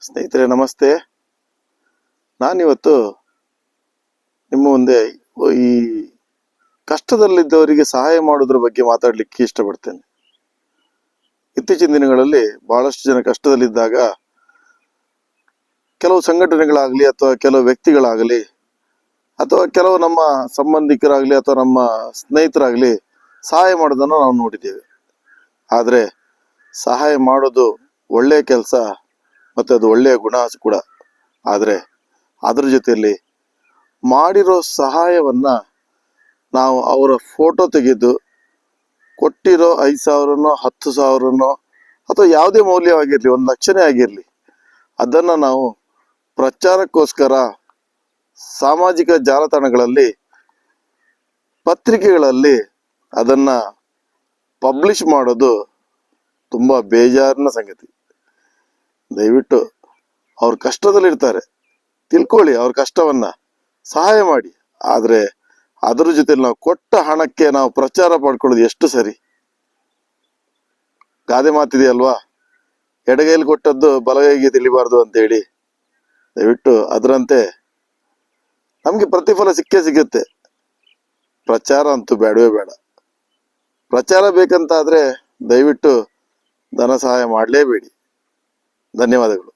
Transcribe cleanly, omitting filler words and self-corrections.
ಸ್ನೇಹಿತರೆ ನಮಸ್ತೆ. ನಾನಿವತ್ತು ನಿಮ್ಮ ಮುಂದೆ ಈ ಕಷ್ಟದಲ್ಲಿದ್ದವರಿಗೆ ಸಹಾಯ ಮಾಡೋದ್ರ ಬಗ್ಗೆ ಮಾತಾಡಲಿಕ್ಕೆ ಇಷ್ಟಪಡ್ತೇನೆ. ಇತ್ತೀಚಿನ ದಿನಗಳಲ್ಲಿ ಬಹಳಷ್ಟು ಜನ ಕಷ್ಟದಲ್ಲಿದ್ದಾಗ ಕೆಲವು ಸಂಘಟನೆಗಳಾಗಲಿ ಅಥವಾ ಕೆಲವು ವ್ಯಕ್ತಿಗಳಾಗಲಿ ಅಥವಾ ಕೆಲವು ನಮ್ಮ ಸಂಬಂಧಿಕರಾಗಲಿ ಅಥವಾ ನಮ್ಮ ಸ್ನೇಹಿತರಾಗಲಿ ಸಹಾಯ ಮಾಡೋದನ್ನು ನಾವು ನೋಡಿದ್ದೇವೆ. ಆದರೆ ಸಹಾಯ ಮಾಡೋದು ಒಳ್ಳೆಯ ಕೆಲಸ ಮತ್ತು ಅದು ಒಳ್ಳೆಯ ಗುಣ ಕೂಡ. ಆದರೆ ಅದರ ಜೊತೆಯಲ್ಲಿ ಮಾಡಿರೋ ಸಹಾಯವನ್ನು ನಾವು ಅವರ ಫೋಟೋ ತೆಗೆದು ಕೊಟ್ಟಿರೋ 5,000ನೋ 10,000ನೋ ಅಥವಾ ಯಾವುದೇ ಮೌಲ್ಯವಾಗಿರಲಿ, 1,00,000ನೇ ಆಗಿರಲಿ, ಅದನ್ನು ನಾವು ಪ್ರಚಾರಕ್ಕೋಸ್ಕರ ಸಾಮಾಜಿಕ ಜಾಲತಾಣಗಳಲ್ಲಿ, ಪತ್ರಿಕೆಗಳಲ್ಲಿ ಅದನ್ನು ಪಬ್ಲಿಷ್ ಮಾಡೋದು ತುಂಬ ಬೇಜಾರಿನ ಸಂಗತಿ. ದಯವಿಟ್ಟು ಅವ್ರ ಕಷ್ಟದಲ್ಲಿರ್ತಾರೆ, ತಿಳ್ಕೊಳ್ಳಿ ಅವ್ರ ಕಷ್ಟವನ್ನು, ಸಹಾಯ ಮಾಡಿ. ಆದರೆ ಅದರ ಜೊತೆಲಿ ನಾವು ಕೊಟ್ಟ ಹಣಕ್ಕೆ ನಾವು ಪ್ರಚಾರ ಪಡ್ಕೊಳ್ಳೋದು ಎಷ್ಟು ಸರಿ? ಗಾದೆ ಮಾತಿದೆಯಲ್ವಾ, ಎಡಗೈಲಿ ಕೊಟ್ಟದ್ದು ಬಲಗೈಗೆ ತಿಳಿಬಾರ್ದು ಅಂತೇಳಿ. ದಯವಿಟ್ಟು ಅದರಂತೆ ನಮಗೆ ಪ್ರತಿಫಲ ಸಿಕ್ಕೇ ಸಿಗುತ್ತೆ. ಪ್ರಚಾರ ಅಂತೂ ಬೇಡವೇ ಬೇಡ. ಪ್ರಚಾರ ಬೇಕಂತಾದರೆ ದಯವಿಟ್ಟು ಧನ ಸಹಾಯ ಮಾಡಲೇಬೇಡಿ. ಧನ್ಯವಾದಗಳು.